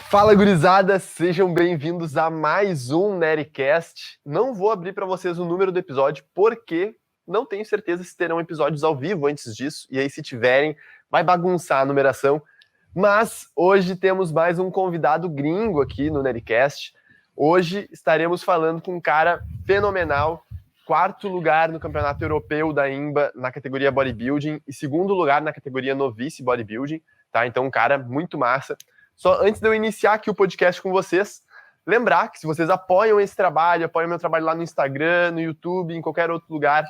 Fala, gurizada! Sejam bem-vindos a mais um NattyCast. Não vou abrir para vocês o número do episódio, porque não tenho certeza se terão episódios ao vivo antes disso, e aí se tiverem, vai bagunçar a numeração. Mas hoje temos mais um convidado gringo aqui no NattyCast. Hoje estaremos falando com um cara fenomenal, 4º lugar no campeonato europeu da INBA na categoria bodybuilding e 2º lugar na categoria novice bodybuilding, tá? Então um cara muito massa. Só antes de eu iniciar aqui o podcast com vocês, lembrar que se vocês apoiam esse trabalho, apoiam meu trabalho lá no Instagram, no YouTube, em qualquer outro lugar,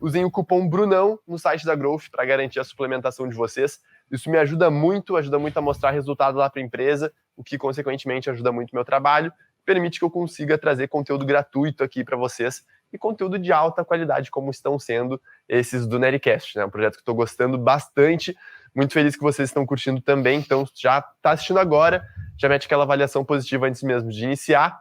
usem o cupom BRUNÃO no site da Growth para garantir a suplementação de vocês. Isso me ajuda muito a mostrar resultado lá para a empresa, o que consequentemente ajuda muito o meu trabalho, permite que eu consiga trazer conteúdo gratuito aqui para vocês e conteúdo de alta qualidade, como estão sendo esses do NattyCast, né? Um projeto que estou gostando bastante. Muito feliz que vocês estão curtindo também, então já está assistindo agora, já mete aquela avaliação positiva antes mesmo de iniciar.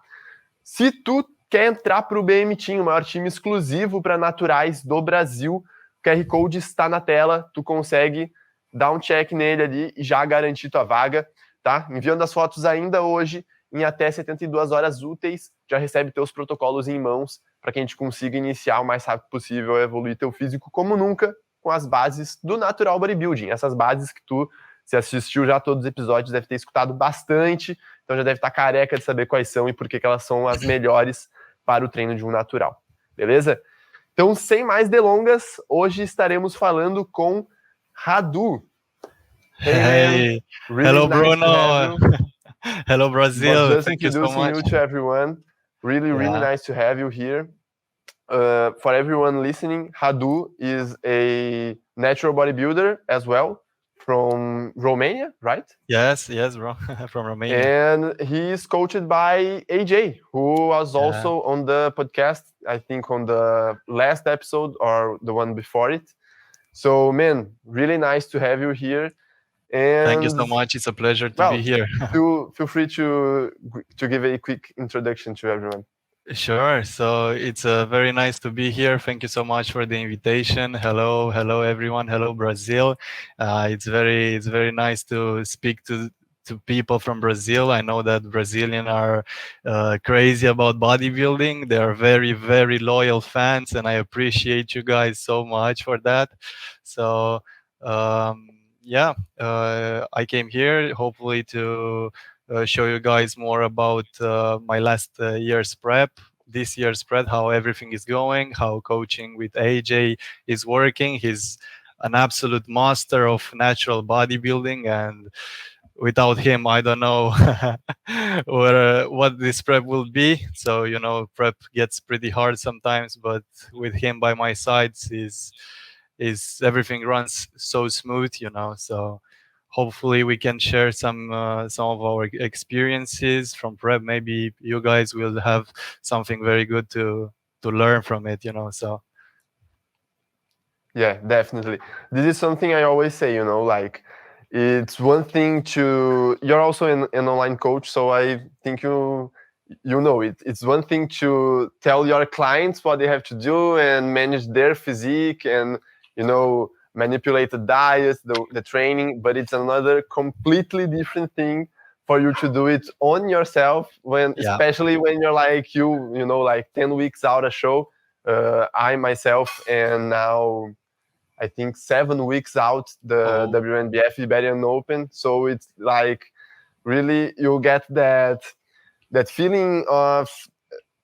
Se tu quer entrar para o BM Team, o maior time exclusivo para naturais do Brasil, o QR Code está na tela, tu consegue dar um check nele ali e já garantir tua vaga, tá? Enviando as fotos ainda hoje, em até 72 horas úteis, já recebe teus protocolos em mãos para que a gente consiga iniciar o mais rápido possível a evoluir teu físico como nunca, com as bases do natural bodybuilding. Essas bases que tu, se assistiu já todos os episódios, deve ter escutado bastante, então já deve estar careca de saber quais são e por que elas são as melhores para o treino de um natural. Beleza? Então, sem mais delongas, hoje estaremos falando com Radu. Hey, man. Really hello, nice Bruno. Hello, Brazil. Just Thank you so introducing much. you to everyone. Really nice to have you here. For everyone listening, Radu is a natural bodybuilder as well from Romania, right? Yes, bro. From Romania. And he is coached by AJ, who was also on the podcast, I think on the last episode or the one before it. So, man, really nice to have you here. And thank you so much. It's a pleasure to be here. feel free to give a quick introduction to everyone. Sure. So it's very nice to be here. Thank you so much for the invitation. Hello, everyone. Hello, Brazil. It's very nice to speak to people from Brazil. I know that Brazilians are crazy about bodybuilding. They are very loyal fans, and I appreciate you guys so much for that. So I came here hopefully to show you guys more about my last year's prep, this year's prep, how everything is going, how coaching with AJ is working. He's an absolute master of natural bodybuilding, and without him, I don't know what this prep will be. So, prep gets pretty hard sometimes, but with him by my side, is everything runs so smooth, so hopefully we can share some of our experiences from prep. Maybe you guys will have something very good to learn from it, so. Yeah, definitely. This is something I always say, like it's one thing you're also an online coach, so I think you know it. It's one thing to tell your clients what they have to do and manage their physique and, manipulate the diet, the training, but it's another completely different thing for you to do it on yourself especially when you're like, like 10 weeks out a show. I myself and now I think 7 weeks out the WNBF Iberian Open. So it's like really you get that feeling of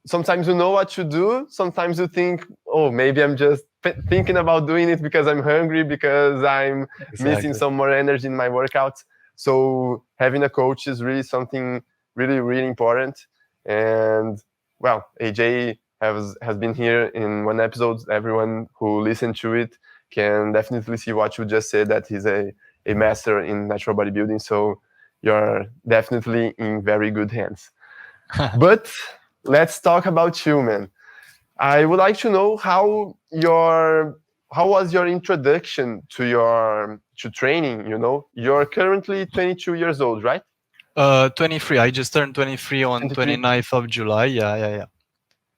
sometimes you know what to do. Sometimes you think, oh, maybe I'm just thinking about doing it because I'm hungry, because I'm missing some more energy in my workouts. So having a coach is really something really important. And well, AJ has been here in one episode. Everyone who listened to it can definitely see what you just said, that he's a master in natural bodybuilding. So you're definitely in very good hands. But let's talk about you, man. I would like to know how was your introduction to training? You're currently 22 years old, right? 23. I just turned 23 on 29th of July. Yeah.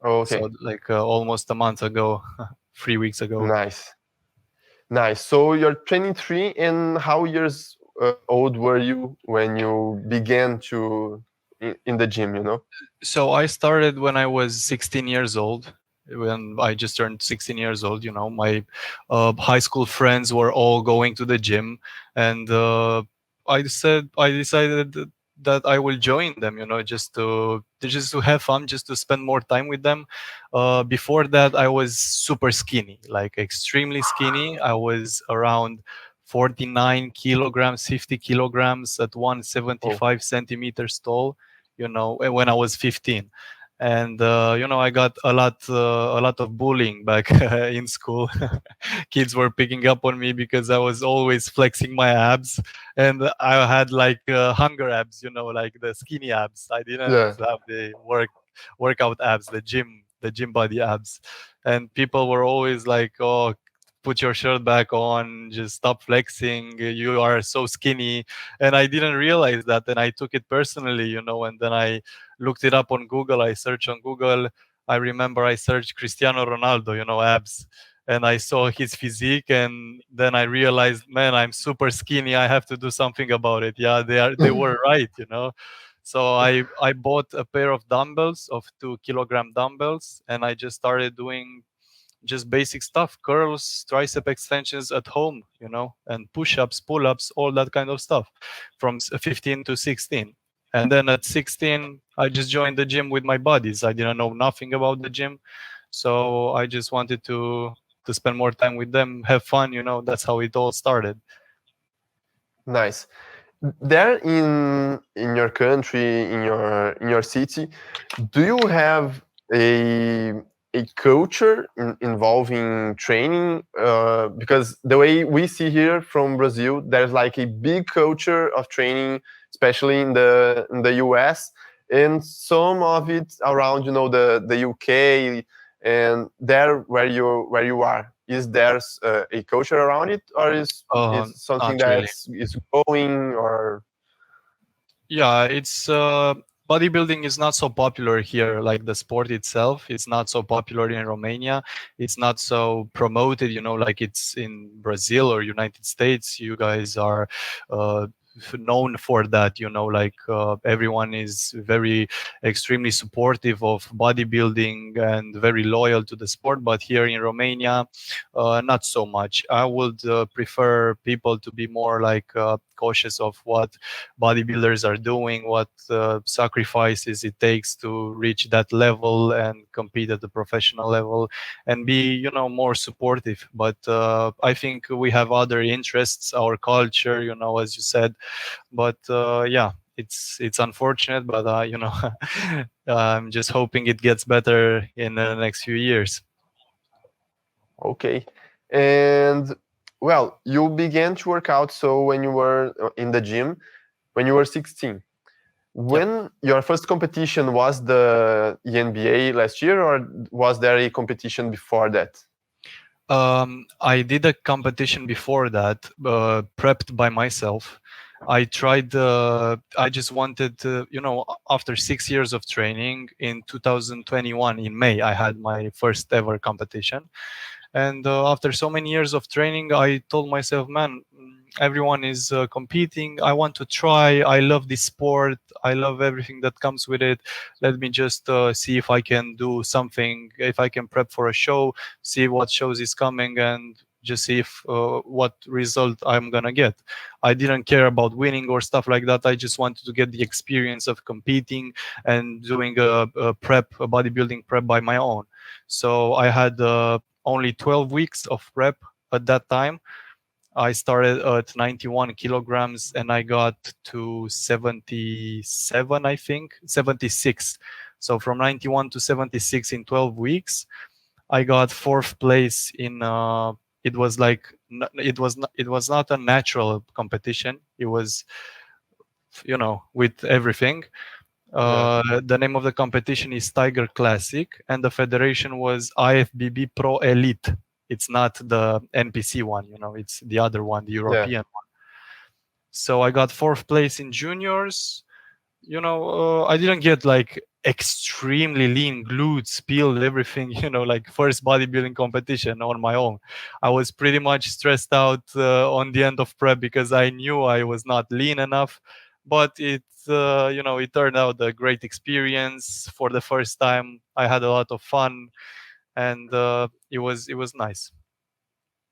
Okay. So like almost a month ago, 3 weeks ago. Nice. So you're 23, and how old were you when you began to in the gym? You know. So I started when I was 16 years old. When I just turned 16 years old, my high school friends were all going to the gym, and I decided that I will join them. Just to have fun, just to spend more time with them. Before that, I was super skinny, like extremely skinny. I was around 49 kilograms, 50 kilograms at 175 centimeters tall. When I was 15, and I got a lot of bullying back in school. Kids were picking up on me because I was always flexing my abs, and I had like hunger abs, like the skinny abs. I didn't Yeah. have the workout abs, the gym body abs. And people were always like, oh, put your shirt back on, just stop flexing, you are so skinny. And I didn't realize that, and I took it personally, and then I looked it up on Google. I searched on Google. I remember I searched Cristiano Ronaldo, abs, and I saw his physique, and then I realized, man, I'm super skinny. I have to do something about it. Yeah, they were right. So I bought a pair of dumbbells, of 2 kilogram dumbbells, and I just started doing just basic stuff, curls, tricep extensions at home, and push-ups, pull-ups, all that kind of stuff from 15 to 16. And then at 16, I just joined the gym with my buddies. I didn't know nothing about the gym. So I just wanted to spend more time with them, have fun, that's how it all started. Nice. There in your country, in your city, do you have a a culture involving training? Because the way we see here from Brazil, there's like a big culture of training, especially in the US, and some of it around the UK, and there where you are. Is there a culture around it, or is something Not really. that's growing, or Yeah, it's bodybuilding is not so popular here, like the sport itself. It's not so popular in Romania. It's not so promoted, like it's in Brazil or United States. You guys are uh, known for that, like everyone is very extremely supportive of bodybuilding and very loyal to the sport. But here in Romania, not so much. I would prefer people to be more like cautious of what bodybuilders are doing, what sacrifices it takes to reach that level and compete at the professional level, and be more supportive. But I think we have other interests, our culture, as you said. But yeah, it's unfortunate, but I'm just hoping it gets better in the next few years. okay? And well, you began to work out so when you were in the gym when you were 16. Yep. When your first competition was the NBA last year, or was there a competition before that? I did a competition before that, prepped by myself. I tried. I just wanted to, after 6 years of training, in 2021 in May, I had my first ever competition. And after so many years of training, I told myself, man, everyone is competing. I want to try. I love this sport. I love everything that comes with it. Let me just see if I can do something, if I can prep for a show, see what shows is coming, and just see if what result I'm gonna get. I didn't care about winning or stuff like that. I just wanted to get the experience of competing and doing a bodybuilding prep by my own. So I had only 12 weeks of prep at that time. I started at 91 kilograms and I got to 77, I think, 76. So from 91 to 76 in 12 weeks. I got fourth place in it was like it was not a natural competition. It was with everything. The name of the competition is Tiger Classic, and the federation was IFBB Pro Elite. It's not the NPC one, it's the other one, the European one. So I got fourth place in juniors. I didn't get like extremely lean glutes, peeled, everything, like first bodybuilding competition on my own. I was pretty much stressed out on the end of prep because I knew I was not lean enough, but it turned out a great experience. For the first time, I had a lot of fun, and it was nice.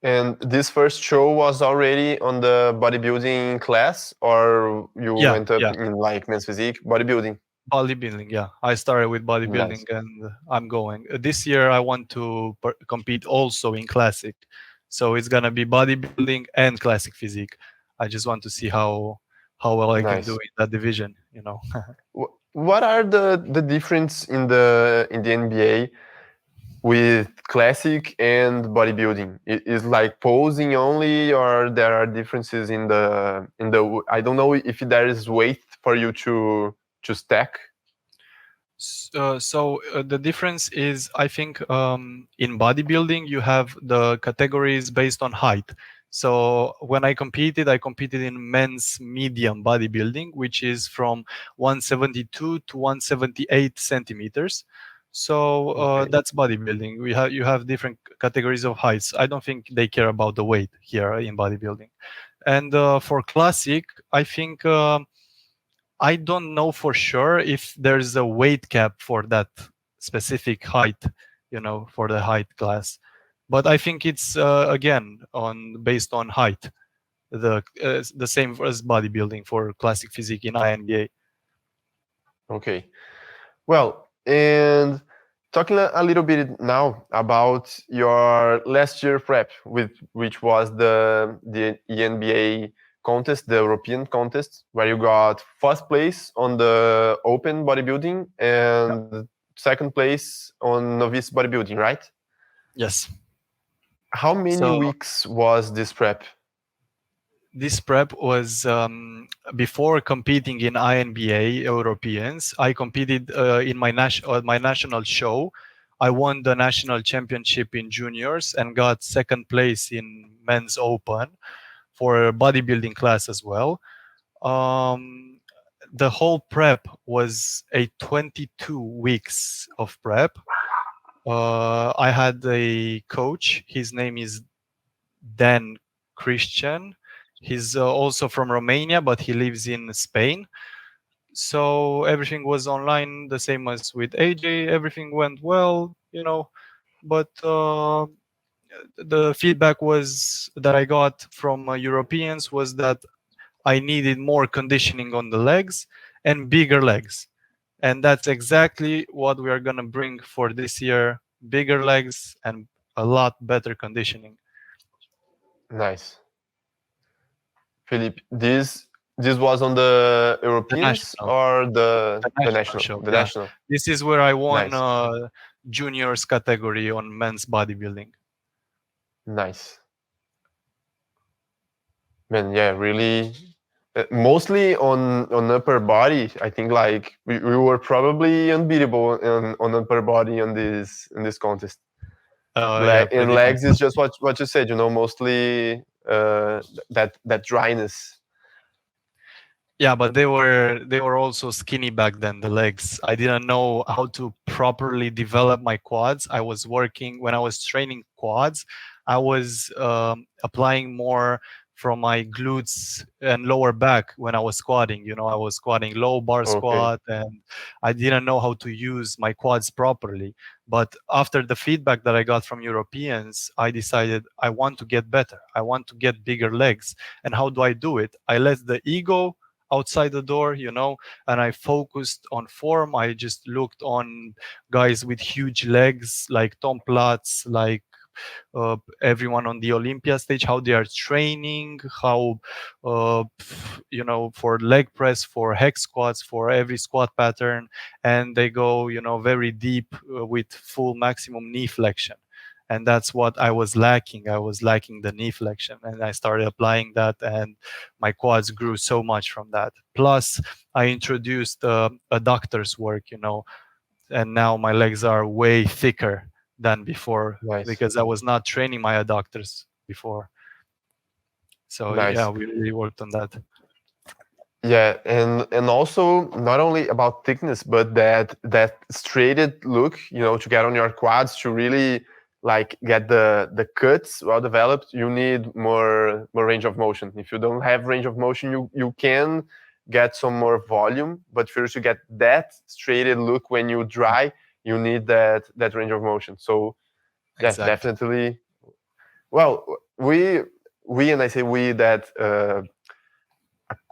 And this first show was already on the bodybuilding class, or you Yeah, went up yeah. in like men's physique bodybuilding? Bodybuilding, yeah. I started with bodybuilding, Nice. and I'm going. This year, I want to compete also in classic. So it's gonna be bodybuilding and classic physique. I just want to see how well I can do Nice. in that division. What are the difference in the NBA with classic and bodybuilding? Is like posing only, or there are differences in the I don't know if there is weight for you to stack. So the difference is, I think, in bodybuilding you have the categories based on height. So when I competed in men's medium bodybuilding, which is from 172 to 178 centimeters. So Okay. that's bodybuilding. You have different categories of heights. I don't think they care about the weight here in bodybuilding. And for classic, I think. I don't know for sure if there's a weight cap for that specific height, for the height class. But I think it's again on based on height, the same as bodybuilding for classic physique in INBA. Okay. Well, and talking a little bit now about your last year prep, which was the ENBA contest, the European contest, where you got first place on the open bodybuilding and second place on novice bodybuilding, right? Yes. How many So weeks was this prep? this prep was before competing in INBA Europeans. I competed in my national show. I won the national championship in juniors and got second place in men's open for bodybuilding class as well. Um, the whole prep was a 22 weeks of prep. I had a coach. His name is Dan Christian. He's also from Romania, but he lives in Spain. So everything was online, the same as with AJ. Everything went well, but the feedback was that I got from Europeans was that I needed more conditioning on the legs and bigger legs. And that's exactly what we are going to bring for this year: bigger legs and a lot better conditioning. Nice. Philippe, this was on the The Europeans national, or the the national national? show, The yeah. national. This is where I won Nice. juniors category on men's bodybuilding. Nice. Man, yeah, really. Mostly on upper body, I think like we were probably unbeatable on upper body on this contest. Yeah, And pretty legs is much. just what you said, mostly that dryness. Yeah, but they were also skinny back then, the legs. I didn't know how to properly develop my quads. I was working when I was training quads. I was applying more from my glutes and lower back when I was squatting. I was squatting low bar Okay. squat, and I didn't know how to use my quads properly. But after the feedback that I got from Europeans, I decided I want to get better. I want to get bigger legs. And how do I do it? I let the ego outside the door, and I focused on form. I just looked on guys with huge legs like Tom Platz, like everyone on the Olympia stage, how they are training, how for leg press, for hex squats, for every squat pattern, and they go very deep with full maximum knee flexion. And that's what I was lacking. I was lacking the knee flexion, and I started applying that, and my quads grew so much from that. Plus, I introduced adductors work, and now my legs are way thicker than before Nice. because I was not training my adductors before. So yeah, Nice. we really worked on that. Yeah, and also not only about thickness, but that straighted look, to get on your quads to really like get the cuts well developed. You need more range of motion. If you don't have range of motion, you can get some more volume, but first to get that straighted look when you dry, you need that range of motion. So yeah, Exactly. definitely. Well, we and I say we that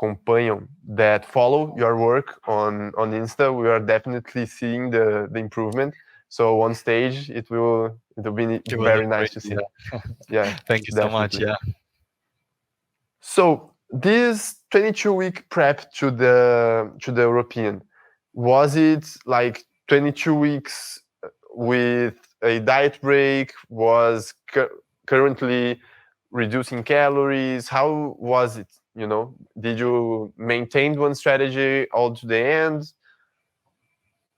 acompanham, that follow your work on Insta, we are definitely seeing the improvement. So on stage, it will be It will look very nice great. to see. Yeah. Yeah, Thank you so much. definitely. Yeah. So this 22-week prep to the European, was it like 22 weeks with a diet break? Was currently reducing calories? How was it? Did you maintain one strategy all to the end?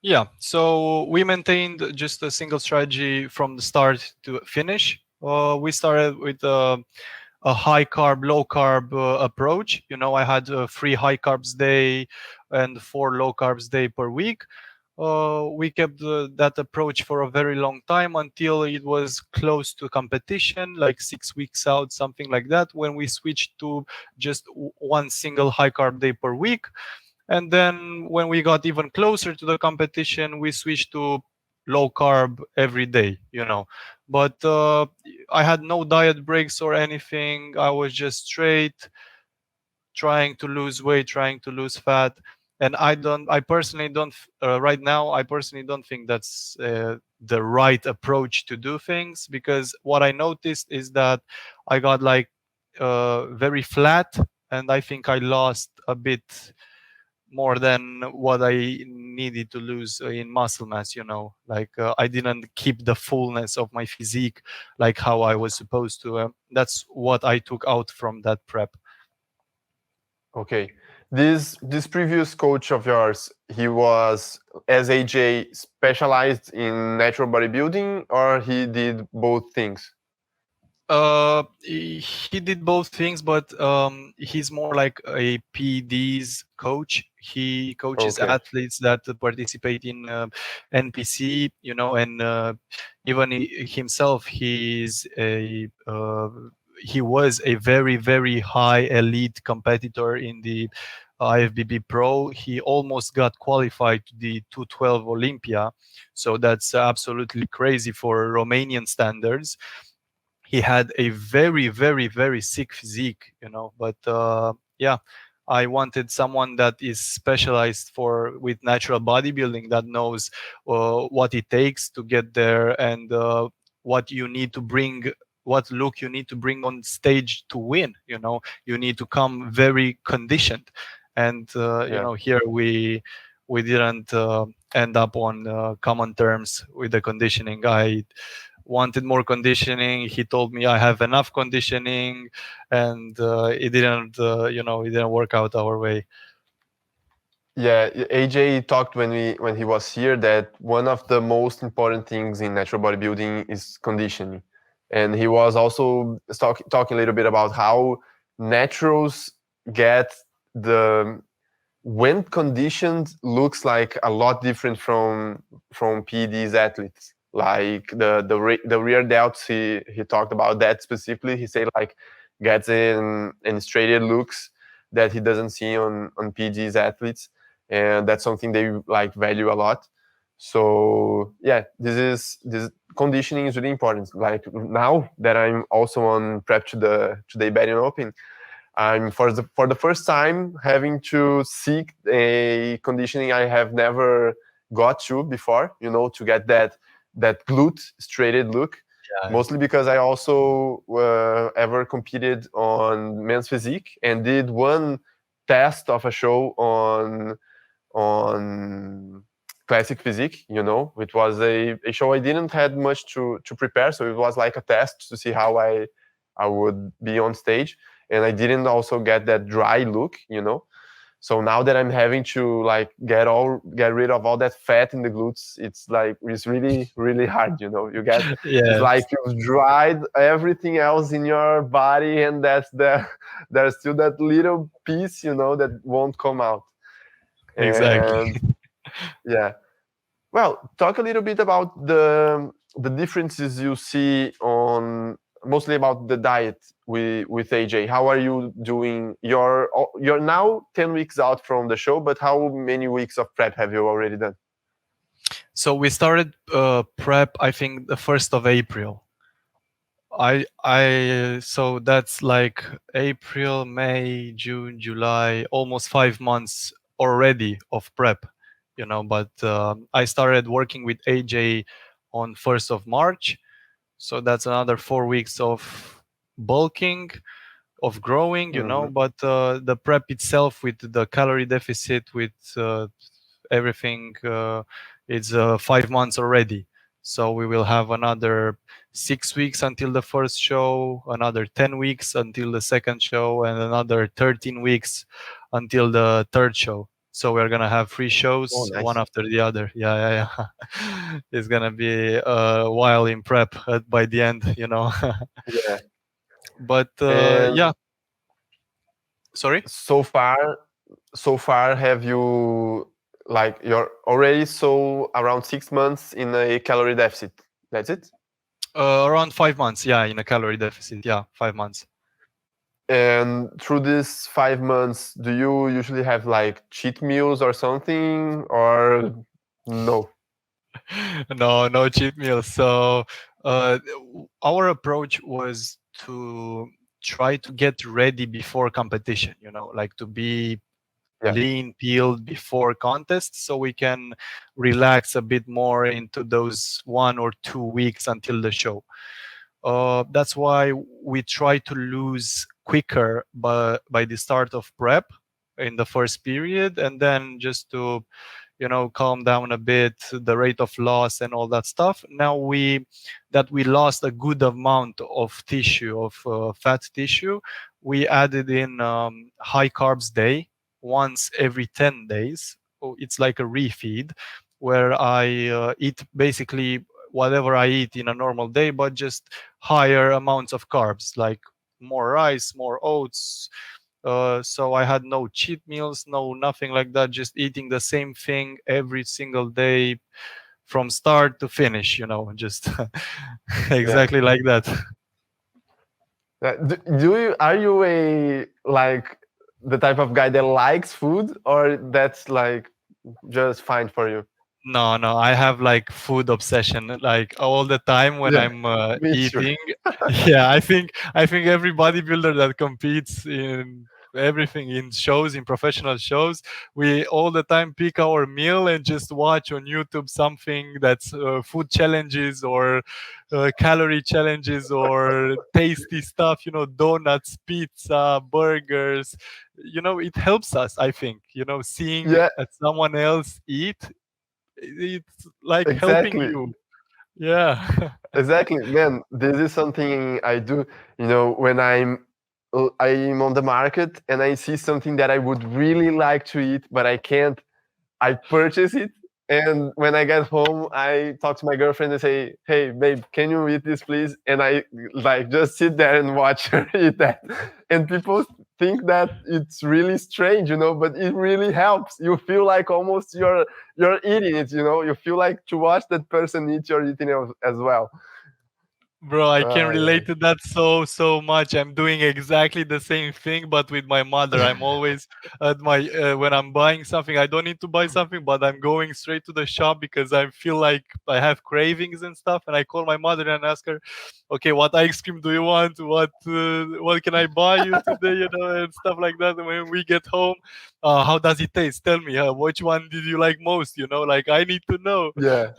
Yeah, so we maintained just a single strategy from the start to finish. We started with a high carb, low carb approach. I had 3 high carbs day and 4 low carbs day per week. We kept that approach for a very long time until it was close to competition, like 6 weeks out, something like that, when we switched to just one single high carb day per week. And then when we got even closer to the competition, we switched to low carb every day. But I had no diet breaks or anything. I was just straight trying to lose weight, trying to lose fat. And I personally don't, right now, I personally don't think that's the right approach to do things, because what I noticed is that I got like very flat, and I think I lost a bit more than what I needed to lose in muscle mass. Like I didn't keep the fullness of my physique like how I was supposed to. That's what I took out from that prep. Okay. This previous coach of yours, he was, as AJ, specialized in natural bodybuilding, or he did both things? He did both things, but he's more like a PD's coach. He coaches Okay. athletes that participate in NPC, and even himself, he was a very, very high elite competitor in the IFBB Pro. He almost got qualified to the 212 Olympia, so that's absolutely crazy for Romanian standards. He had a very, very, very sick physique. But yeah, I wanted someone that is specialized with natural bodybuilding, that knows what it takes to get there, and what you need to bring, what look you need to bring on stage to win. You need to come very conditioned. And Yeah. here we didn't end up on common terms with the conditioning. I wanted more conditioning. He told me I have enough conditioning, and it didn't work out our way. Yeah, AJ talked when he was here that one of the most important things in natural bodybuilding is conditioning, and he was also talking a little bit about how naturals get the when conditioned looks like a lot different from PD's athletes. Like the rear delts, he talked about that specifically. He said like gets in straighted looks that he doesn't see on PD's athletes, and that's something they like value a lot. So yeah, this conditioning is really important. Like now that I'm also on prep to the Iberian Open, I'm for the first time having to seek a conditioning I have never got to before. To get that glute straighted look. Yeah. Mostly because I also ever competed on men's physique and did one test of a show on classic physique. It was a show I didn't had much to prepare, so it was like a test to see how I would be on stage, and I didn't also get that dry look. So now that I'm having to like get rid of all that fat in the glutes, it's really really hard. You get it's Yes, like you've dried everything else in your body, and there's still that little piece that won't come out. exactly. And yeah, well, talk a little bit about the differences you see on mostly about the diet with AJ. How are you doing? You're now 10 weeks out from the show, but how many weeks of prep have you already done? So we started prep, I think, the 1st of April. So that's like April, May, June, July, almost 5 months already of prep, but I started working with AJ on 1st of March. So that's another 4 weeks of bulking, of growing, but the prep itself with the calorie deficit, with everything, it's 5 months already. So we will have another 6 weeks until the first show, another 10 weeks until the second show, and another 13 weeks until the third show. So we're gonna have 3 shows, Oh, nice. one after the other. Yeah. It's gonna be a while in prep by the end, Yeah. But And yeah. Sorry. so far, have you you're already around 6 months in a calorie deficit? That's it. Around 5 months, yeah, in a calorie deficit. Yeah, 5 months. And through these 5 months, do you usually have like cheat meals or something, or no? No cheat meals. So our approach was to try to get ready before competition, like to be Yeah. lean, peeled before contest, so we can relax a bit more into those 1 or 2 weeks until the show. That's why we try to lose quicker by the start of prep in the first period, and then just to calm down a bit the rate of loss and all that stuff. Now we lost a good amount of tissue, of fat tissue, we added in high carbs day once every 10 days. It's like a refeed where I eat basically whatever I eat in a normal day, but just higher amounts of carbs, like more rice, more oats. So I had no cheat meals, no nothing like that, just eating the same thing every single day from start to finish, just exactly like that. Are you the type of guy that likes food, or that's just fine for you? No, I have like food obsession, like all the time when Yeah, I'm me too. eating. Yeah, I think every bodybuilder that competes in everything, in shows, in professional shows, we all the time pick our meal and just watch on YouTube something that's food challenges or calorie challenges or tasty stuff, donuts, pizza, burgers. It helps us, I think, seeing Yeah, someone else eat, it's like helping exactly. you. Yeah. Exactly, man. This is something I do. When I'm on the market and I see something that I would really like to eat, but I can't. I purchase it, and when I get home, I talk to my girlfriend and say, "Hey, babe, can you eat this, please?" And I just sit there and watch her eat that. And people think that it's really strange, but it really helps. You feel like almost you're eating it. You feel like to watch that person eat, you're eating it as well. Bro, I can Yeah. relate to that so much. I'm doing exactly the same thing, but with my mother. I'm always at my when I'm buying something, I don't need to buy something, but I'm going straight to the shop because I feel like I have cravings and stuff. And I call my mother and ask her, "Okay, what ice cream do you want? What can I buy you today?" And stuff like that. And when we get home, how does it taste? Tell me, which one did you like most? Like I need to know. Yeah,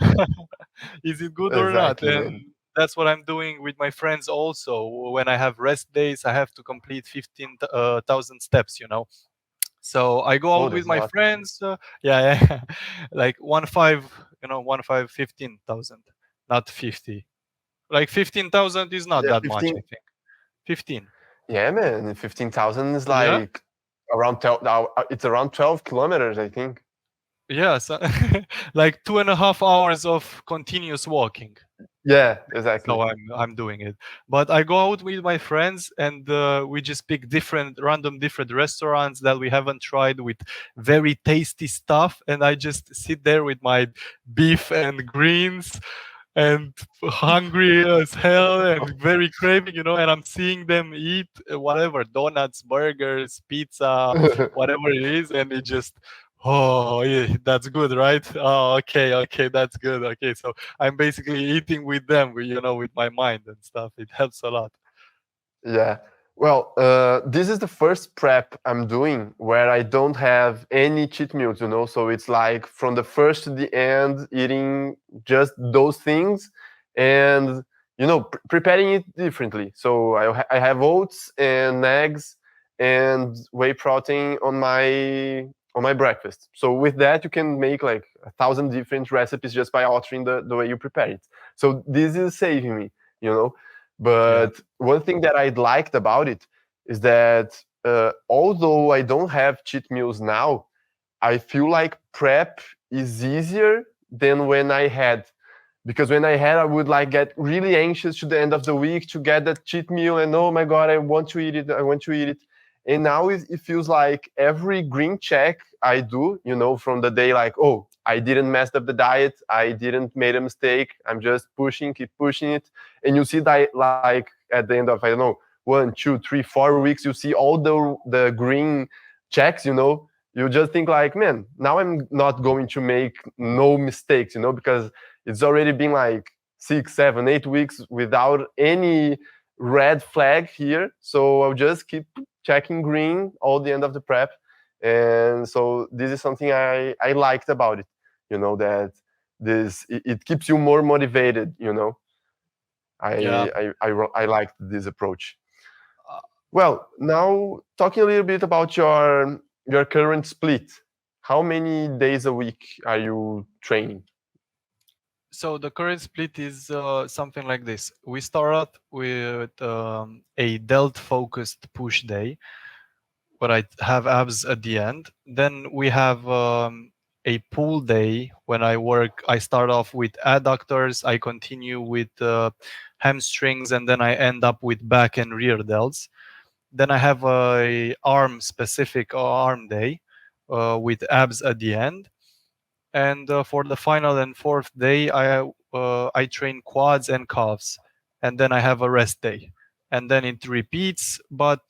Is it good or not? exactly, And man. that's what I'm doing with my friends also. When I have rest days, I have to complete 15,000 steps, So I go Oh, out with that's a my lot. friends. Yeah. Like 1 5, 1 5, 15,000, not 50. Like 15,000 is not Yeah, that much, 15. I think. 15. Yeah, man. 15,000 is Yeah. It's around 12 kilometers, I think. Yeah, so like 2.5 hours of continuous walking. Yeah, exactly. So I'm doing it, but I go out with my friends and we just pick different restaurants that we haven't tried with very tasty stuff, and I just sit there with my beef and greens and hungry as hell and very craving, and I'm seeing them eat whatever, donuts, burgers, pizza, whatever it is, and it just, oh yeah, that's good, right? Oh, okay, that's good. Okay, so I'm basically eating with them, with my mind and stuff. It helps a lot. Yeah. Well, this is the first prep I'm doing where I don't have any cheat meals, So it's like from the first to the end, eating just those things, and preparing it differently. So I have oats and eggs and whey protein on my breakfast. So with that, you can make like 1,000 different recipes just by altering the way you prepare it. So this is saving me, But one thing that I liked about it is that although I don't have cheat meals now, I feel like prep is easier than when I had. Because when I had, I would like get really anxious to the end of the week to get that cheat meal, and oh my god, I want to eat it. I want to eat it. And now it feels like every green check I do, from the day, like, oh, I didn't mess up the diet, I didn't make a mistake, I'm just keep pushing it. And you see that, like, at the end of, I don't know, 1, 2, 3, 4 weeks, you see all the green checks, you just think like, man, now I'm not going to make no mistakes, because it's already been like 6, 7, 8 weeks without any red flag here. So I'll just keep checking green all the end of the prep. And so this is something I liked about it, that it keeps you more motivated, I liked this approach. Well, now talking a little bit about your current split. How many days a week are you training? So the current split is something like this. We start out with a delt focused push day, where I have abs at the end. Then we have a pull day when I start off with adductors, I continue with hamstrings, and then I end up with back and rear delts. Then I have a specific arm day with abs at the end. And for the final and fourth day, I train quads and calves, and then I have a rest day, and then it repeats. But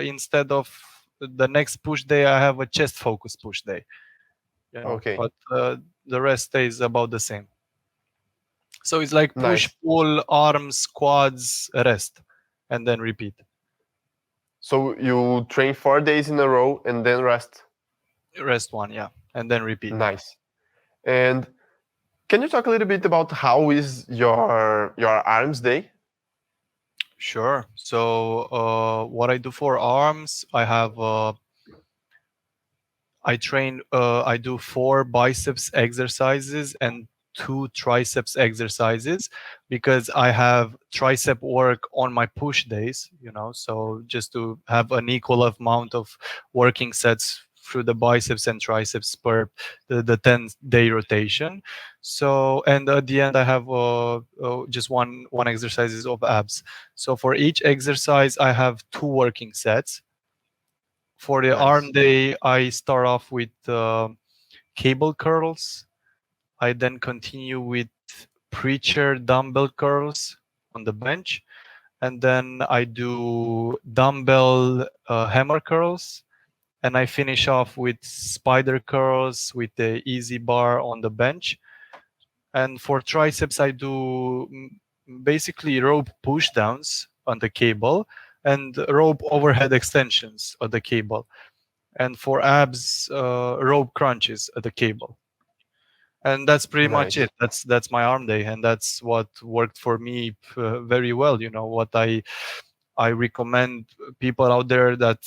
instead of the next push day, I have a chest focus push day. Okay. But the rest stays about the same. So it's like push, Nice. pull, arms, quads, rest, and then repeat. So you train 4 days in a row and then rest? Rest one, yeah, and then repeat. Nice. And can you talk a little bit about how is your arms day? Sure. So what I do for arms, I do 4 biceps exercises and 2 triceps exercises, because I have tricep work on my push days, so just to have an equal amount of working sets through the biceps and triceps per the 10-day rotation. So, and at the end I have just one exercises of abs. So for each exercise I have 2 working sets. For the arm day, I start off with cable curls. I then continue with preacher dumbbell curls on the bench. And then I do dumbbell hammer curls. And I finish off with spider curls with the easy bar on the bench. And for triceps, I do basically rope push downs on the cable and rope overhead extensions of the cable. And for abs, rope crunches at the cable. And that's pretty much it. That's my arm day, and that's what worked for me very well. What I recommend people out there that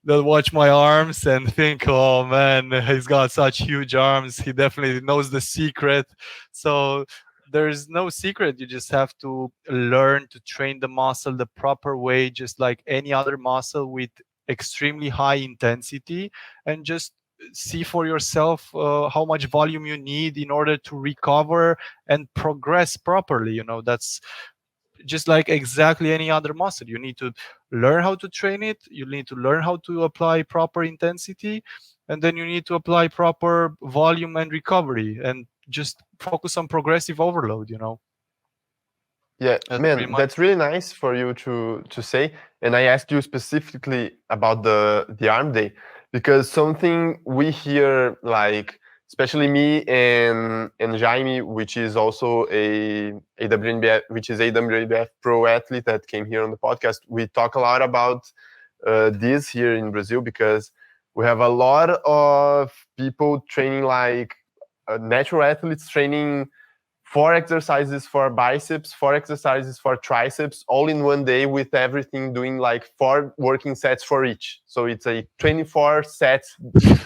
that watch my arms and think, oh man, he's got such huge arms, he definitely knows the secret. So there's no secret. You just have to learn to train the muscle the proper way, just like any other muscle, with extremely high intensity, and just see for yourself how much volume you need in order to recover and progress properly. That's just like exactly any other muscle. You need to learn how to train it, you need to learn how to apply proper intensity, and then you need to apply proper volume and recovery, and just focus on progressive overload. Yeah, That's pretty man, much. that's really nice for you to say. And I asked you specifically about the arm day because something we hear, like especially me and Jaime, which is also a WNBF, which is a WNBF pro athlete that came here on the podcast. We talk a lot about this here in Brazil because we have a lot of people training like natural athletes training 4 exercises for biceps, 4 exercises for triceps, all in one day with everything doing like 4 working sets for each. So it's a 24 sets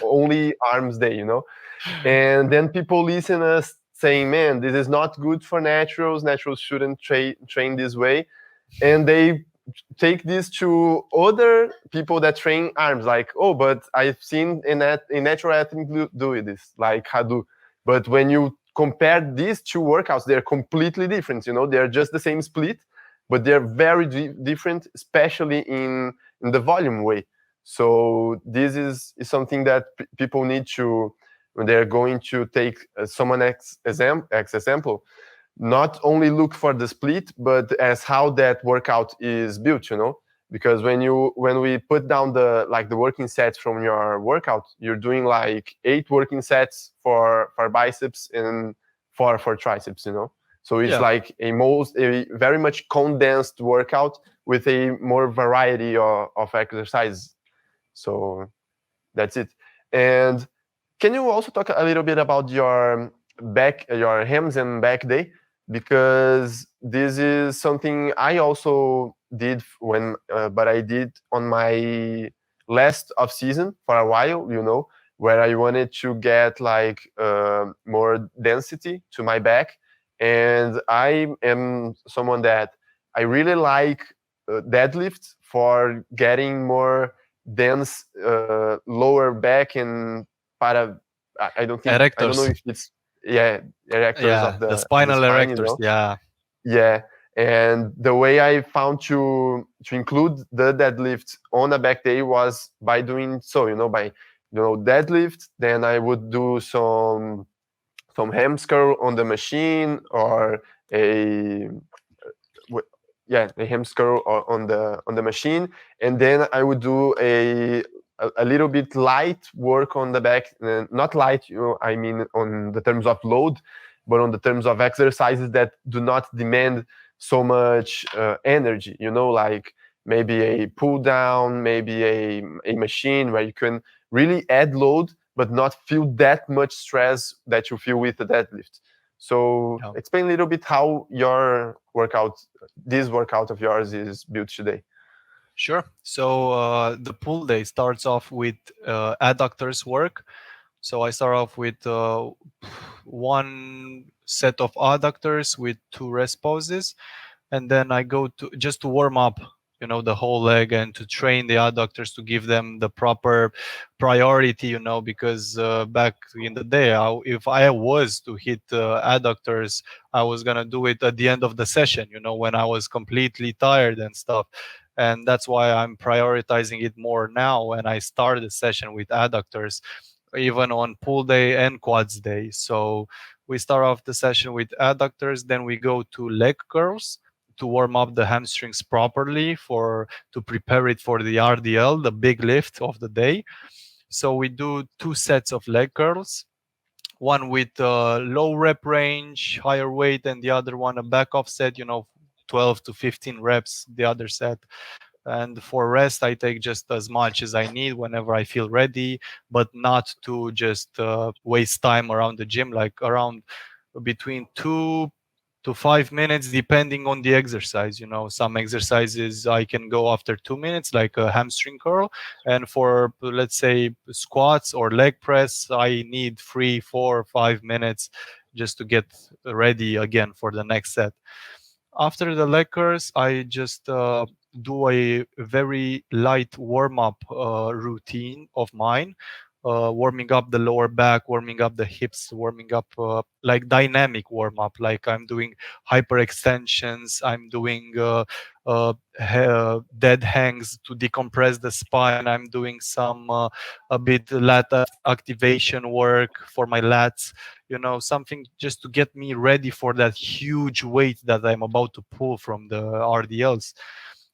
only arms day. And then people listen us saying, man, this is not good for naturals. Naturals shouldn't train this way. And they take this to other people that train arms, like, oh, but I've seen a natural athlete do this, like Hadu. But when you compare these two workouts, they're completely different. They're just the same split, but they're very different, especially in the volume way. So this is something that people need to, when they're going to take someone example, not only look for the split, but as how that workout is built. Because when we put down the working sets from your workout, you're doing like 8 working sets for biceps and 4 for triceps. So it's Yeah. like a very much condensed workout with a more variety of exercises. So that's it. And can you also talk a little bit about your hams and back day? Because this is something I also did but I did on my last off season for a while, where I wanted to get like more density to my back. And I am someone that I really like deadlift for getting more dense lower back and para. I don't know Erectors. if it's, yeah, erectors Yeah, of the the spinal spine. erectors. Yeah. Yeah, and the way I found to include the deadlift on a back day was by doing so. By deadlift. Then I would do some ham curl on the machine, or a a ham curl on the machine, and then I would do a little bit light work on the back. Not light, I mean on the terms of load, but on the terms of exercises that do not demand so much energy. Like maybe a pull down, maybe a machine where you can really add load but not feel that much stress that you feel with the deadlift. So Yeah. explain a little bit how this workout of yours is built today. Sure. So the pull day starts off with adductors work. So I start off with one set of adductors with 2 rest poses, and then I go to just to warm up, the whole leg, and to train the adductors, to give them the proper priority, because back in the day, if I was to hit adductors, I was gonna do it at the end of the session, when I was completely tired and stuff. And that's why I'm prioritizing it more now when I start the session with adductors, even on pull day and quads day. So we start off the session with adductors, then we go to leg curls to warm up the hamstrings properly, to prepare it for the RDL, the big lift of the day. So we do 2 sets of leg curls, one with low rep range, higher weight, and the other one a back off set, 12 to 15 reps, the other set. And for rest, I take just as much as I need whenever I feel ready, but not to just waste time around the gym, like around between 2 to 5 minutes, depending on the exercise. Some exercises I can go after 2 minutes, like a hamstring curl. And for, let's say, squats or leg press, I need 3, 4, 5 minutes just to get ready again for the next set. After the leg curls, I just do a very light warm-up routine of mine, warming up the lower back, warming up the hips, warming up like dynamic warm-up, like I'm doing hyperextensions, I'm doing dead hangs to decompress the spine, I'm doing some a bit lat activation work for my lats, something just to get me ready for that huge weight that I'm about to pull from the RDLs.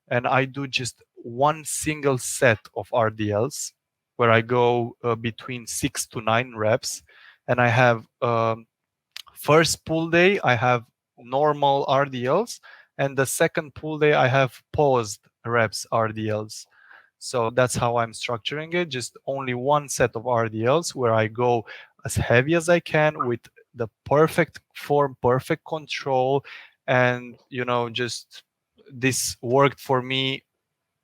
And I do just one single set of RDLs where I go between 6 to 9 reps. And I have first pull day, I have normal RDLs. And the second pull day, I have paused reps RDLs. So that's how I'm structuring it. Just only one set of RDLs where I go as heavy as I can with the perfect form, perfect control. And, just this worked for me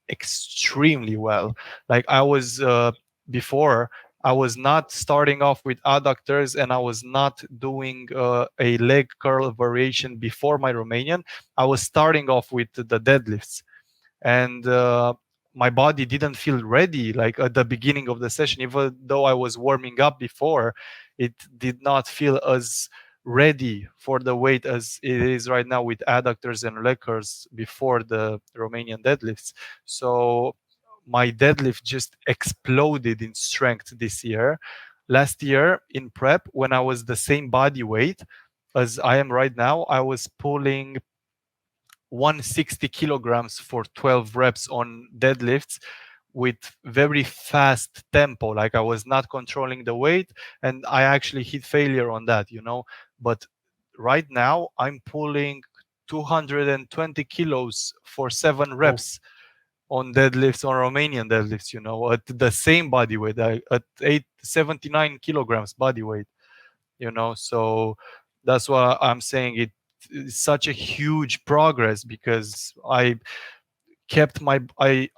extremely well. Like I was before, I was not starting off with adductors and I was not doing a leg curl variation before my Romanian. I was starting off with the deadlifts. And my body didn't feel ready like at the beginning of the session. Even though I was warming up before, it did not feel as ready for the weight as it is right now with adductors and leg curls before the Romanian deadlifts. So my deadlift just exploded in strength this year. Last year in prep, when I was the same body weight as I am right now, I was pulling 160 kilograms for 12 reps on deadlifts with very fast tempo. Like I was not controlling the weight and I actually hit failure on that, But right now I'm pulling 220 kilos for 7 reps on deadlifts, on Romanian deadlifts, at the same body weight, at 79 kilograms body weight, So that's why I'm saying it's such a huge progress because I kept I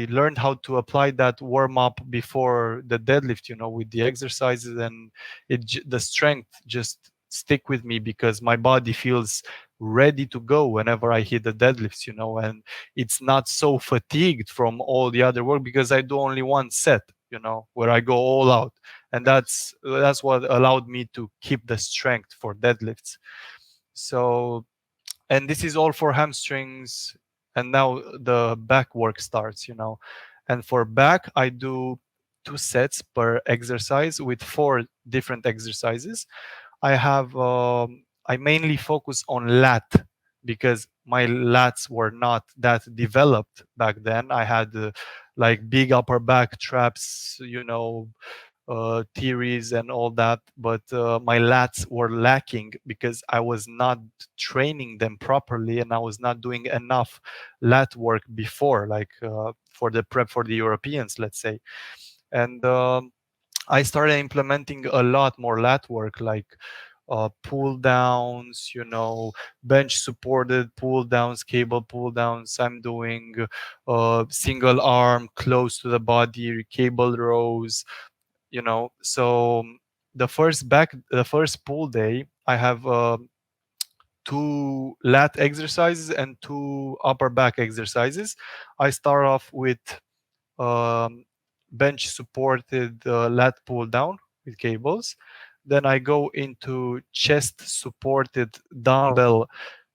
learned how to apply that warm up before the deadlift, with the exercises, and the strength just stick with me because my body feels ready to go whenever I hit the deadlifts, and it's not so fatigued from all the other work because I do only one set, where I go all out, and that's what allowed me to keep the strength for deadlifts. So, and this is all for hamstrings, and now the back work starts, and for back I do 2 sets per exercise with 4 different exercises. I mainly focus on lat because my lats were not that developed back then. I had like big upper back traps, theories and all that, but my lats were lacking because I was not training them properly and I was not doing enough lat work before, like for the prep for the Europeans, let's say. And I started implementing a lot more lat work, like pull downs, bench supported pull downs, cable pull downs. I'm doing single arm close to the body, cable rows, So the first pull day, I have 2 lat exercises and 2 upper back exercises. I start off with bench supported lat pull down with cables. Then I go into chest supported dumbbell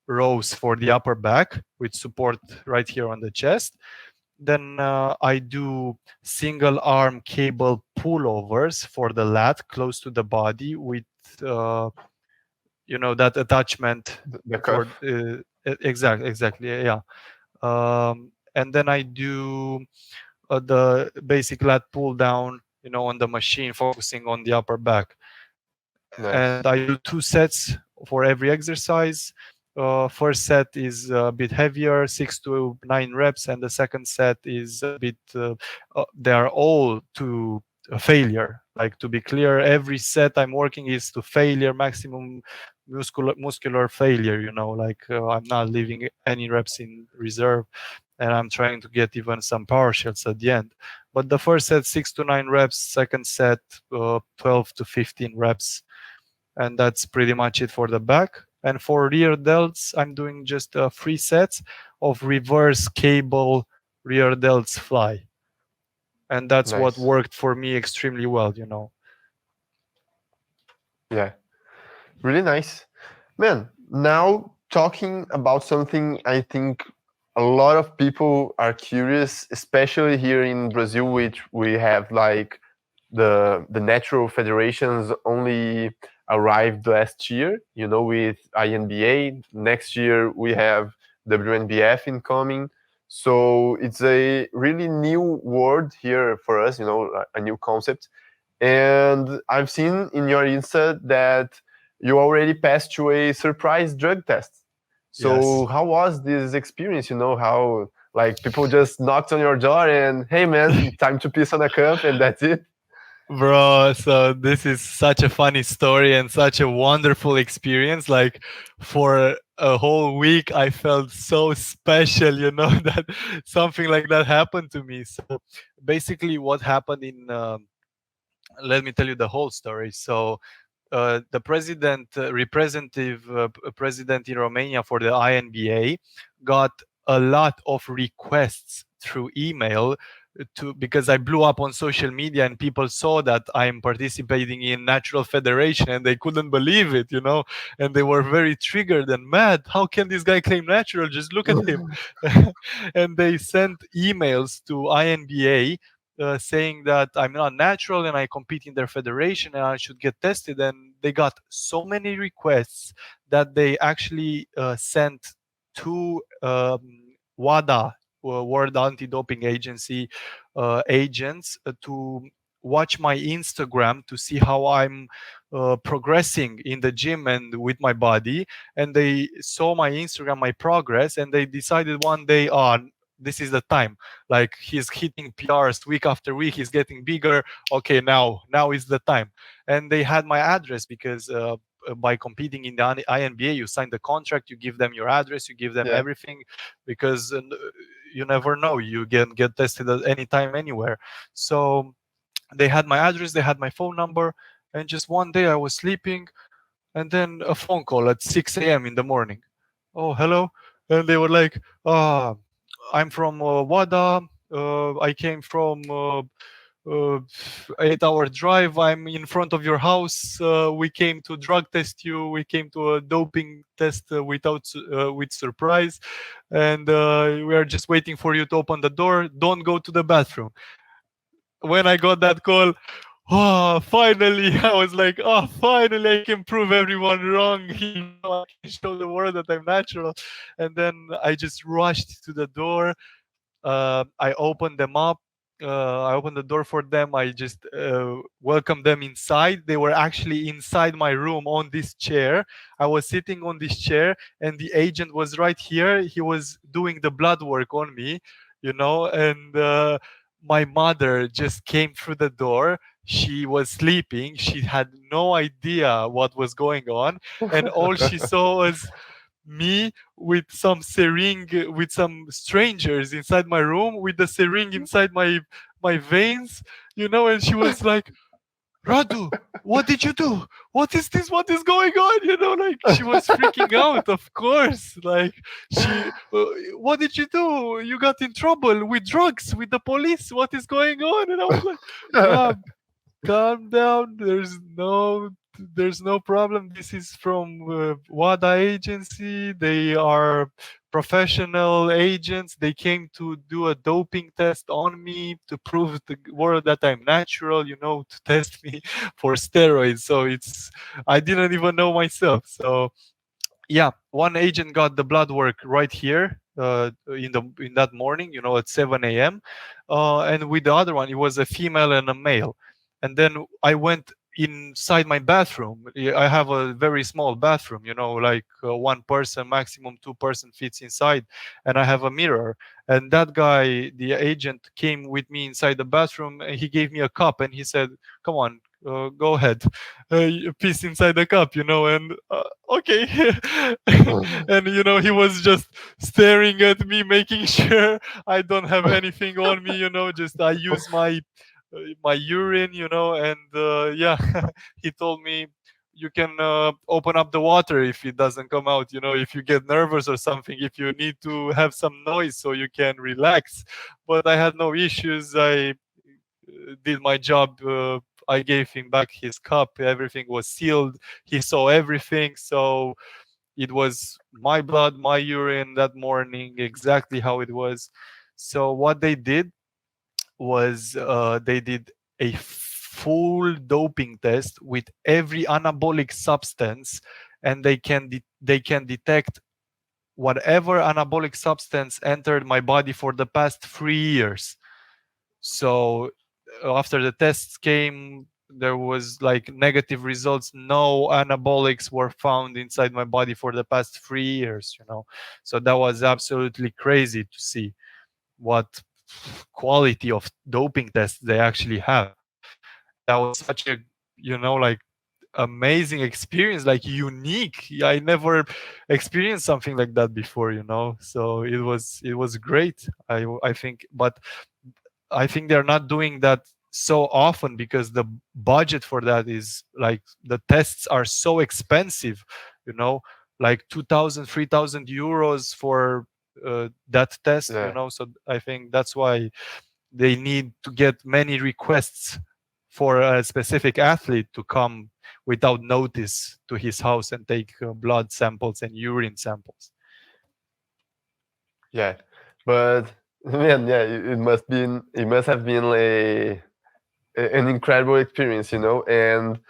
rows for the upper back with support right here on the chest. Then I do single arm cable pullovers for the lat close to the body with that attachment. The cuff. Exactly, yeah. And then I do the basic lat pull down, on the machine, focusing on the upper back. Nice. And I do 2 sets for every exercise. First set is a bit heavier, 6 to 9 reps, and the second set is a bit. They are all to failure. Like, to be clear, every set I'm working is to failure, maximum muscular failure. Like I'm not leaving any reps in reserve, and I'm trying to get even some partials at the end. But the first set, 6 to 9 reps. Second set, 12 to 15 reps. And that's pretty much it for the back. And for rear delts, I'm doing just 3 sets of reverse cable rear delts fly. And that's what Nice. worked for me extremely well, you know. Yeah, really nice. Man, now talking about something I think a lot of people are curious, especially here in Brazil, which we have like the natural federations only arrived last year, you know, with INBA. Next year we have WNBF incoming. So it's a really new word here for us, you know, a new concept. And I've seen in your Insta that you already passed through a surprise drug test. So Yes. how was this experience? You know, how like people just knocked on your door and hey man, time to piss on a cup and that's it. Bro, so this is such a funny story and such a wonderful experience. Like for a whole week, I felt so special, you know, that something like that happened to me. So basically, what happened in, let me tell you the whole story. So the president, representative president in Romania for the INBA, got a lot of requests through email to, because I blew up on social media and people saw that I'm participating in Natural Federation and they couldn't believe it, you know, and they were very triggered and mad. How can this guy claim natural? Just look at him. And they sent emails to INBA saying that I'm not natural and I compete in their federation and I should get tested. And they got so many requests that they actually sent to WADA, World Anti-Doping Agency agents to watch my Instagram to see how I'm progressing in the gym and with my body. And they saw my Instagram, my progress, and they decided one day on, this is the time. Like he's hitting PRs week after week, he's getting bigger. Okay, now is the time. And they had my address because by competing in the INBA, you sign the contract, you give them your address, you give them Yeah. everything, because you never know, you can get tested at any time, anywhere. So they had my address, they had my phone number, and just one day I was sleeping, and then a phone call at 6 a.m. in the morning. Oh, hello. And they were like, ah, I'm from WADA. I came from 8-hour drive. I'm in front of your house. We came to drug test you. We came to a doping test with surprise, and we are just waiting for you to open the door. Don't go to the bathroom. When I got that call, oh, finally, I was like, oh, finally, I can prove everyone wrong. You know, I can show the world that I'm natural. And then I just rushed to the door. I opened them up. I opened the door for them. I just welcomed them inside. They were actually inside my room on this chair. I was sitting on this chair, and the agent was right here. He was doing the blood work on me, you know, and my mother just came through the door. She was sleeping. She had no idea what was going on. And all she saw was me with some syringe, with some strangers inside my room, with the syringe inside my veins, you know. And she was like, Radu, what did you do? What is this? What is going on? You know, like she was freaking out, of course. Like, what did you do? You got in trouble with drugs, with the police. What is going on? And I was like, Mom, calm down. There's no problem. This is from WADA agency. They are professional agents. They came to do a doping test on me to prove the world that I'm natural, you know, to test me for steroids. So I didn't even know myself. So yeah, one agent got the blood work right here in that morning, you know, at 7 a.m. And with the other one, it was a female and a male. And then I went inside my bathroom. I have a very small bathroom, you know, like one person, maximum two-person fits inside, and I have a mirror. And that guy, the agent, came with me inside the bathroom, and he gave me a cup, and he said, "Come on, go ahead, piss inside the cup," you know. And okay. And you know, he was just staring at me, making sure I don't have anything on me, you know. Just I use my urine, you know. And yeah, he told me, open up the water if it doesn't come out, if you get nervous or something, if you need to have some noise so you can relax. But I had no issues. I did my job. I gave him back his cup. Everything was sealed. He saw everything. So it was my blood, my urine that morning, exactly how it was. So what they did was they did a full doping test with every anabolic substance, and they can detect whatever anabolic substance entered my body for the past 3 years. So after the tests came, there was like negative results. No anabolics were found inside my body for the past 3 years. So that was absolutely crazy to see what quality of doping tests they actually have. And that was such a like amazing experience, like unique. I never experienced something like that before. So it was great. I think, but I think they're not doing that so often because the budget for that is like, the tests are so expensive, like 2,000, 3,000 euros for that test. So I think that's why they need to get many requests for a specific athlete to come without notice to his house and take blood samples and urine samples. Yeah, but man, yeah, it must have been an incredible experience, and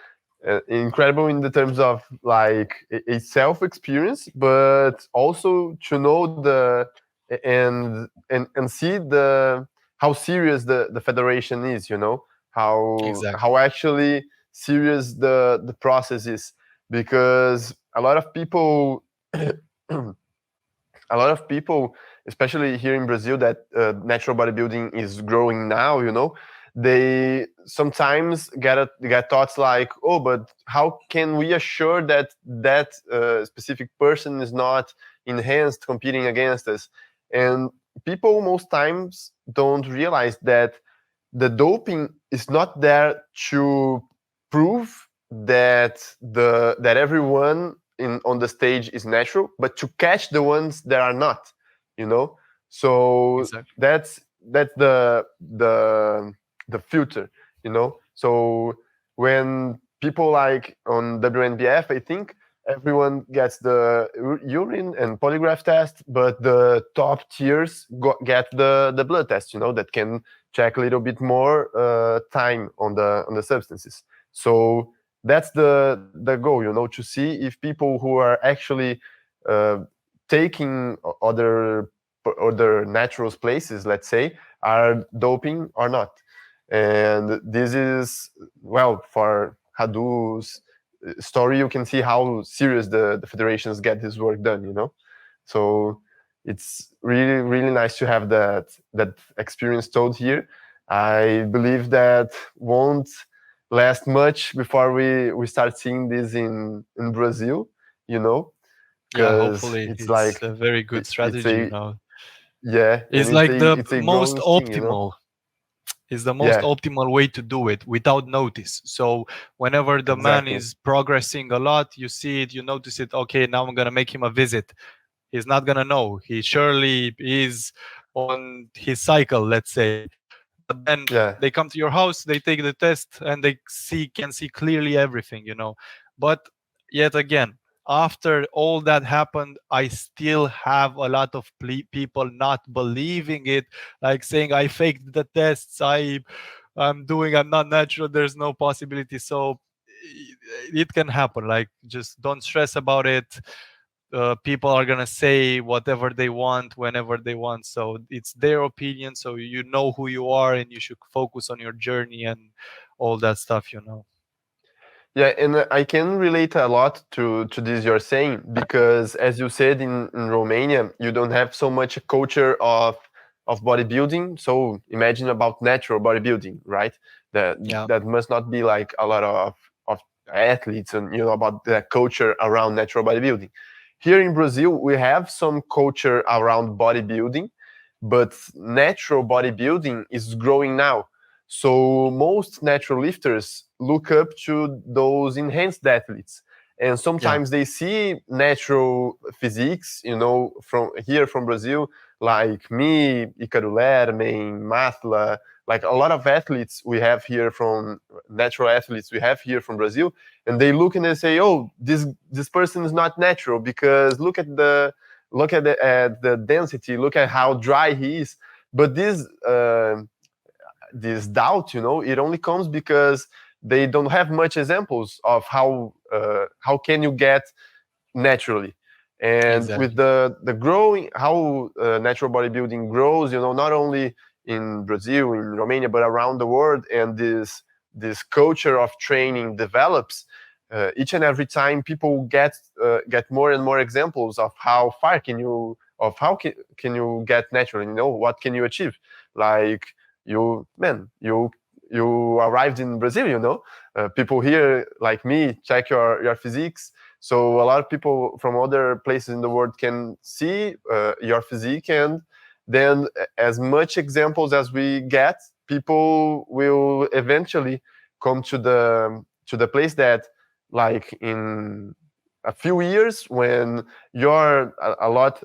incredible in the terms of like a self experience, but also to know and see how serious the federation is, Exactly. how actually serious the process is, because a lot of people especially here in Brazil, that natural bodybuilding is growing now, they sometimes get thoughts like, oh, but how can we assure that specific person is not enhanced competing against us? And people most times don't realize that the doping is not there to prove that everyone on the stage is natural, but to catch the ones that are not, so Exactly. that's the filter, so when people like on WNBF, I think everyone gets the urine and polygraph test, but the top tiers get the blood test, that can check a little bit more time on the substances. So that's the goal, to see if people who are actually taking other natural places, let's say, are doping or not. And this is, well, for Radu's story, you can see how serious the federations get this work done, So it's really, really nice to have that experience told here. I believe that won't last much before we start seeing this in Brazil, Yeah, because hopefully it's it's like a very good it's strategy, a yeah, and It's like the it's a most growing thing, optimal. Is the most Yeah, optimal way to do it without notice. So whenever the man exactly. is progressing a lot, you see it, you notice it. Okay, now I'm gonna make him a visit. He's not gonna know. He surely is on his cycle, let's say. But then Yeah, they come to your house, they take the test, and they can see clearly everything. But yet again, after all that happened, I still have a lot of people not believing it, like saying I faked the tests, I'm not natural, there's no possibility. So it can happen. Like, just don't stress about it. People are gonna say whatever they want whenever they want, so it's their opinion. So you know who you are, and you should focus on your journey and all that stuff. yeah, and I can relate a lot to this you're saying, because as you said, in Romania, you don't have so much a culture of bodybuilding. So imagine about natural bodybuilding, right? That Yeah. that must not be like a lot of athletes, and about the culture around natural bodybuilding. Here in Brazil, we have some culture around bodybuilding, but natural bodybuilding is growing now. So most natural lifters look up to those enhanced athletes. And sometimes they see natural physiques, from Brazil, like me, Icaro Lermen, Mathla, like a lot of athletes we have here from natural athletes we have here from Brazil, and they look and they say, "Oh, this person is not natural because look at the density, look at how dry he is." But this doubt, it only comes because they don't have much examples of how can you get naturally. And with the growing, how natural bodybuilding grows, not only in Brazil, in Romania, but around the world, and this culture of training develops, each and every time people get more and more examples of how far can you get naturally, what can you achieve. Like you arrived in Brazil, people here like me check your physiques. So a lot of people from other places in the world can see your physique, and then as much examples as we get, people will eventually come to the place that, like, in a few years, when you're a lot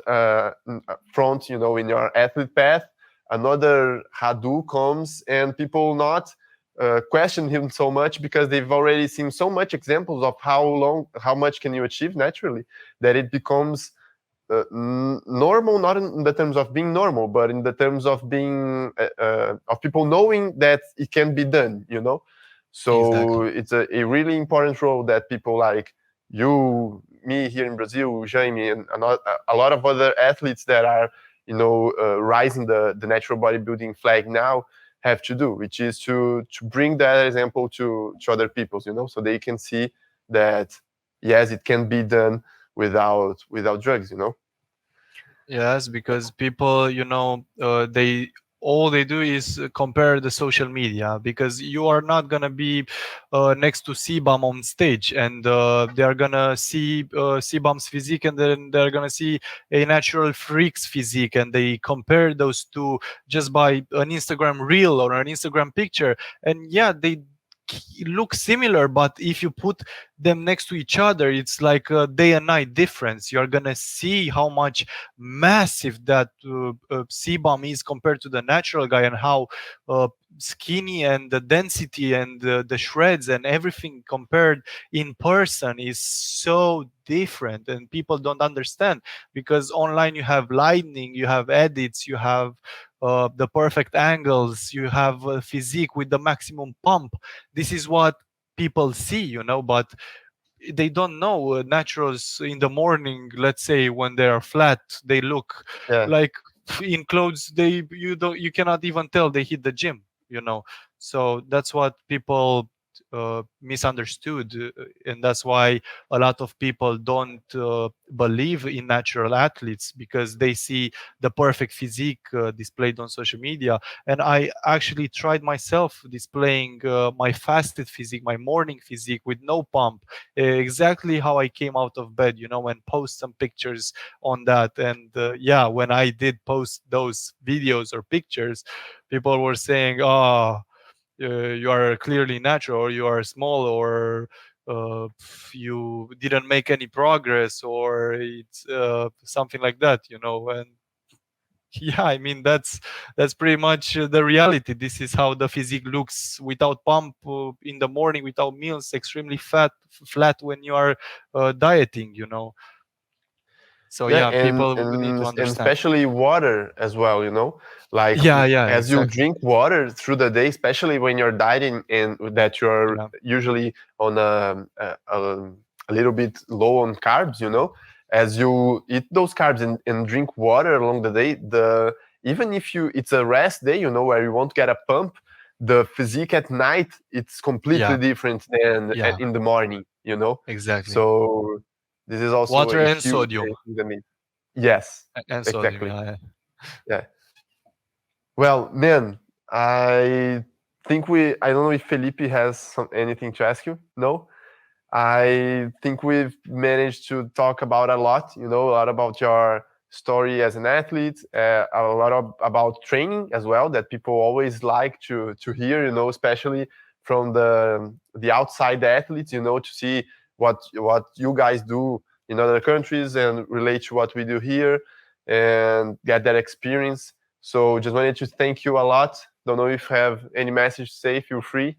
front, in your athlete path, another Radu comes, and people not question him so much because they've already seen so much examples of how much can you achieve naturally, that it becomes normal, not in the terms of being normal, but in the terms of being of people knowing that it can be done, So it's a really important role that people like you, me here in Brazil, Jaime, and a lot of other athletes that are, rising the natural bodybuilding flag now have to do, which is to bring that example to other people, so they can see that, yes, it can be done without drugs, Yes, because people, they all they do is compare the social media, because you are not gonna be next to Sibam on stage, and they are gonna see Sibam's physique, and then they're gonna see a natural freak's physique, and they compare those two just by an Instagram reel or an Instagram picture, and yeah, they look similar, but if you put them next to each other, it's like a day and night difference. You're gonna see how much massive that sebum is compared to the natural guy, and how skinny, and the density, and the shreds and everything compared in person is so different, and people don't understand, because online you have lighting, you have edits, you have the perfect angles, you have physique with the maximum pump. This is what people see, but they don't know naturals in the morning, let's say, when they are flat, they look like in clothes, you cannot even tell they hit the gym, so that's what people misunderstood, and that's why a lot of people don't believe in natural athletes, because they see the perfect physique displayed on social media. And I actually tried myself displaying my fasted physique, my morning physique with no pump, exactly how I came out of bed, and post some pictures on that. And when I did post those videos or pictures, people were saying, "Oh, you are clearly natural, or you are small, or you didn't make any progress," or it's something like that, and yeah, I mean, that's pretty much the reality. This is how the physique looks without pump, in the morning, without meals, extremely flat when you are dieting, so people need to and understand. especially water as well, like as you Exactly. drink water through the day, especially when you're dieting and that you're usually on a little bit low on carbs, as you eat those carbs and drink water along the day, even if it's a rest day, where you won't get a pump, the physique at night, it's completely different than in the morning, Exactly. So this is also Water a and huge sodium. thing to me. Yes, And sodium, exactly. yeah. Yeah. Well, man, I think I don't know if Felipe has anything to ask you. No? I think we've managed to talk about a lot, a lot about your story as an athlete, a lot about training as well, that people always like to hear, especially from the outside athletes, to see what you guys do in other countries and relate to what we do here and get that experience. So just wanted to thank you a lot. Don't know if you have any message to say, feel free.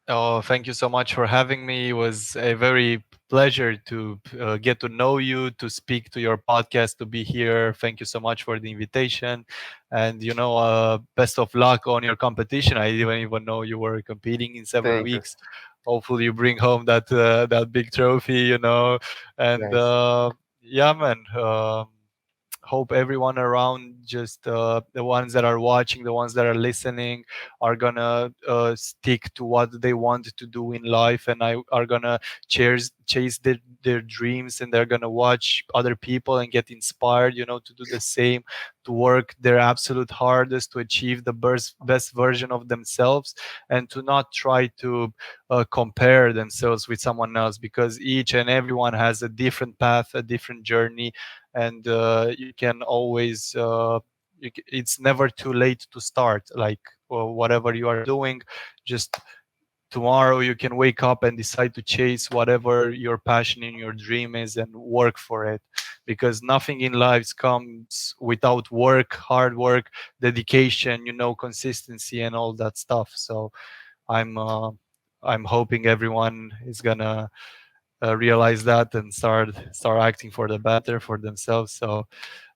Oh, thank you so much for having me. It was a very pleasure to get to know you, to speak to your podcast, to be here. Thank you so much for the invitation. And, best of luck on your competition. I didn't even know you were competing in 7 weeks. Hopefully you bring home that big trophy, And Nice. yeah, man. Hope everyone around, just the ones that are watching, the ones that are listening, are gonna stick to what they want to do in life, and are gonna chase their dreams, and they're gonna watch other people and get inspired, to do the same, to work their absolute hardest to achieve the best version of themselves, and to not try to compare themselves with someone else, because each and everyone has a different path, a different journey, and you can always it's never too late to start, like whatever you are doing. Just tomorrow you can wake up and decide to chase whatever your passion and your dream is and work for it, because nothing in life comes without hard work, dedication, consistency and all that stuff. So i'm hoping everyone is gonna realize that and start acting for the better for themselves. So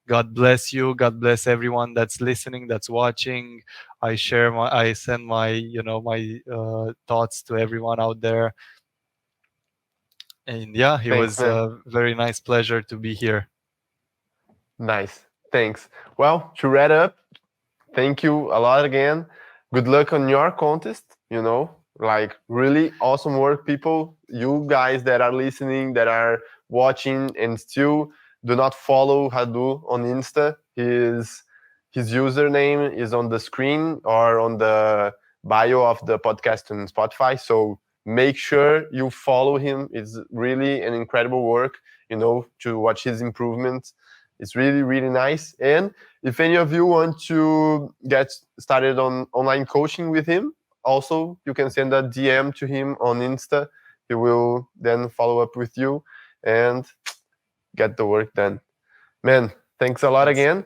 God bless you. God bless everyone that's listening, that's watching. I send my my thoughts to everyone out there. And yeah, it Thanks, was man. a very nice pleasure to be here. Nice. Thanks. Well, to wrap up, thank you a lot again. Good luck on your contest, like really awesome work, people. You guys that are listening, that are watching and still do not follow Radu on Insta, his username is on the screen or on the bio of the podcast on Spotify. So make sure you follow him. It's really an incredible work, to watch his improvements. It's really, really nice. And if any of you want to get started on online coaching with him, also you can send a DM to him on Insta. He will then follow up with you and get the work done. Man, thanks a lot again.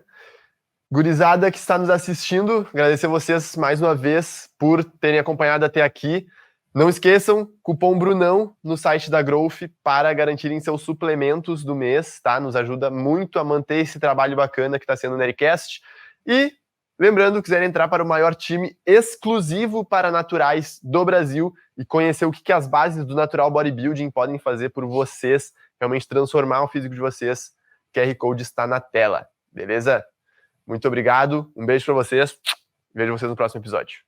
Gurizada que está nos assistindo, agradecer vocês mais uma vez por terem acompanhado até aqui. Não esqueçam, cupom Brunão no site da Growth para garantirem seus suplementos do mês, tá? Nos ajuda muito a manter esse trabalho bacana que está sendo o NattyCast. E lembrando, quiserem entrar para o maior time exclusivo para naturais do Brasil e conhecer o que as bases do natural bodybuilding podem fazer por vocês, realmente transformar o físico de vocês, QR Code está na tela, beleza? Muito obrigado, um beijo para vocês, vejo vocês no próximo episódio.